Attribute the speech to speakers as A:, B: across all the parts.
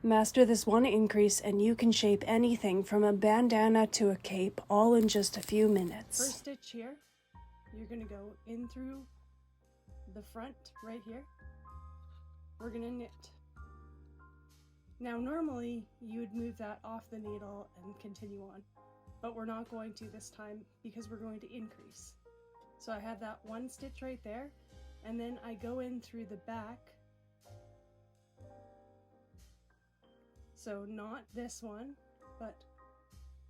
A: Master this one increase and you can shape anything from a bandana to a cape all in just a few minutes. First stitch here, you're going to go in through the front right here. We're going to knit. Now normally you would move that off the needle and continue on, but we're not going to this time because we're going to increase. So I have that one stitch right there, and then I go in through the back. So not this one, but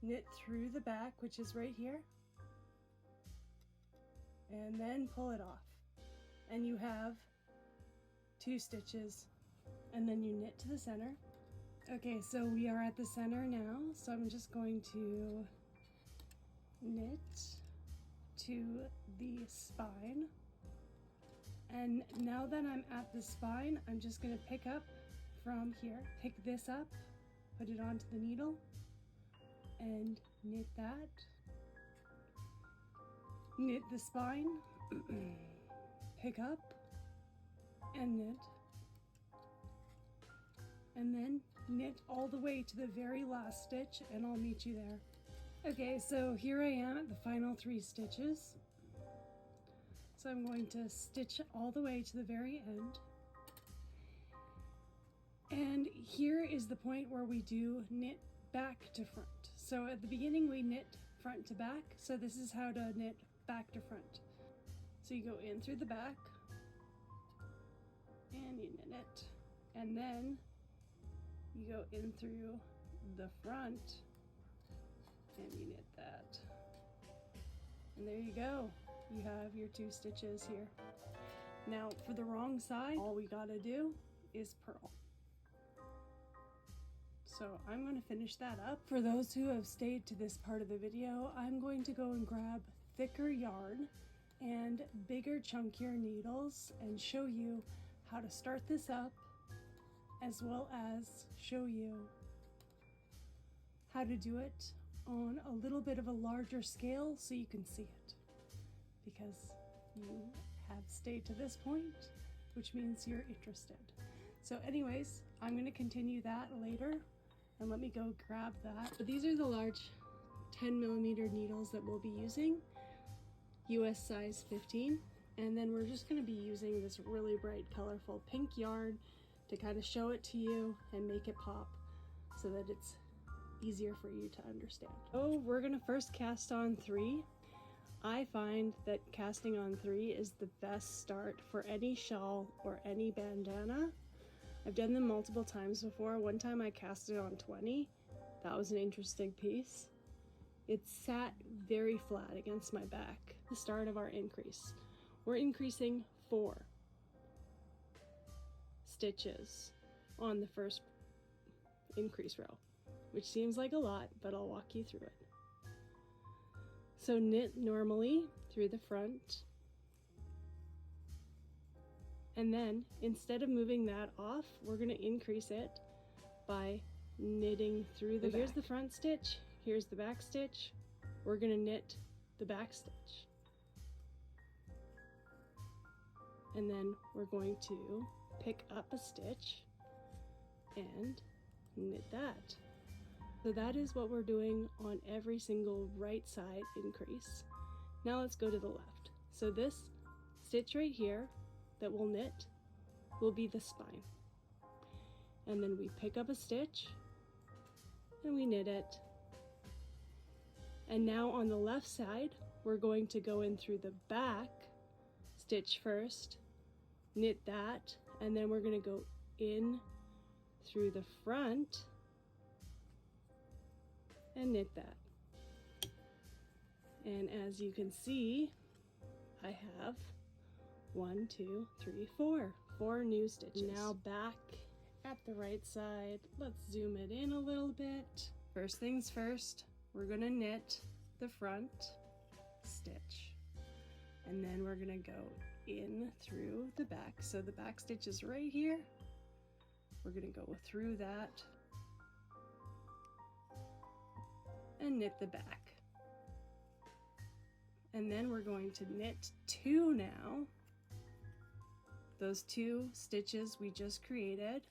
A: knit through the back, which is right here, and then pull it off. And you have 2 stitches, and then you knit to the center. Okay, so we are at the center now, so I'm just going to knit to the spine. And now that I'm at the spine, I'm just going to pick up from here, pick this up, put it onto the needle, and knit that. Knit the spine, pick up, and knit. And then knit all the way to the very last stitch, and I'll meet you there. Okay, so here I am at the final 3 stitches. So I'm going to stitch all the way to the very end. And here is the point where we do knit back to front. So at the beginning we knit front to back, so this is how to knit back to front. So you go in through the back, and you knit it, and then you go in through the front, and you knit that. And there you go. You have your 2 stitches here. Now for the wrong side, all we gotta do is purl. So I'm going to finish that up. For those who have stayed to this part of the video, I'm going to go and grab thicker yarn and bigger, chunkier needles and show you how to start this up, as well as show you how to do it on a little bit of a larger scale so you can see it, because you have stayed to this point, which means you're interested. So anyways, I'm going to continue that later, and let me go grab that. But these are the large 10mm needles that we'll be using, US size 15, and then we're just going to be using this really bright colorful pink yarn to kind of show it to you and make it pop so that it's easier for you to understand. So we're going to first cast on 3. I find that casting on 3 is the best start for any shawl or any bandana. I've done them multiple times before. One time I casted on 20. That was an interesting piece. It sat very flat against my back. The start of our increase. We're increasing 4 stitches on the first increase row, which seems like a lot, but I'll walk you through it. So knit normally through the front, and then instead of moving that off, we're going to increase it by knitting through the back. Here's the front stitch, here's the back stitch. We're going to knit the back stitch, and then we're going to pick up a stitch and knit that. So that is what we're doing on every single right side increase. Now let's go to the left. So this stitch right here that we'll knit will be the spine. And then we pick up a stitch and we knit it. And now on the left side, we're going to go in through the back stitch first, knit that, and then we're going to go in through the front and knit that. And as you can see, I have 1, 2, 3, 4 new stitches. Now back at the right side, let's zoom it in a little bit. First things first, we're going to knit the front stitch, and then we're going to go in through the back. So the back stitch is right here. We're going to go through that and knit the back. And then we're going to knit 2 now. Those 2 stitches we just created.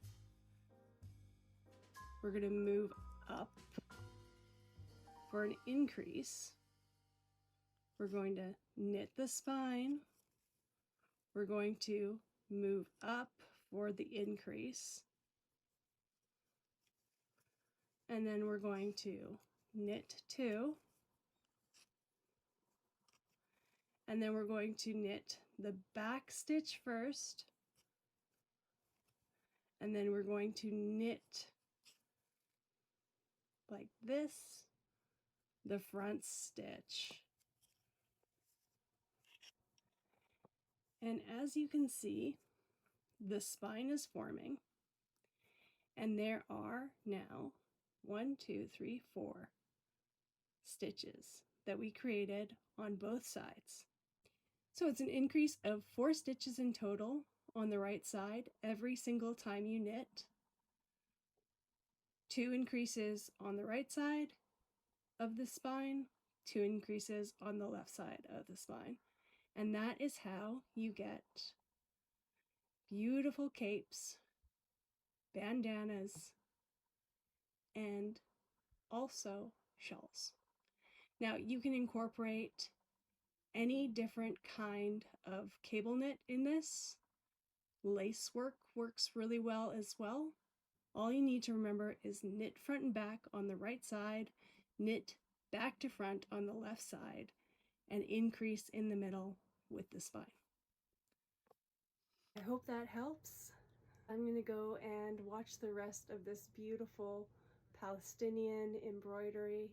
A: we're going to move up. For an increase, we're going to knit the spine. We're going to move up for the increase. And then we're going to knit 2. And then we're going to knit the back stitch first. And then we're going to knit like this, the front stitch. And as you can see, the spine is forming, and there are now 1, 2, 3, 4 stitches that we created on both sides. So it's an increase of 4 stitches in total on the right side every single time you knit. 2 increases on the right side of the spine, 2 increases on the left side of the spine. And that is how you get beautiful capes, bandanas, and also shawls. Now you can incorporate any different kind of cable knit in this. Lace work works really well as well. All you need to remember is knit front and back on the right side, knit back to front on the left side, and increase in the middle with the spine. I hope that helps. I'm going to go and watch the rest of this beautiful Palestinian embroidery,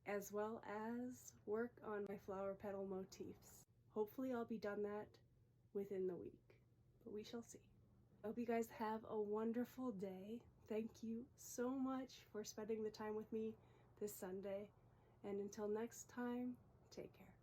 A: as well as work on my flower petal motifs. Hopefully I'll be done that within the week, but we shall see. I hope you guys have a wonderful day. Thank you so much for spending the time with me this Sunday, and until next time, take care.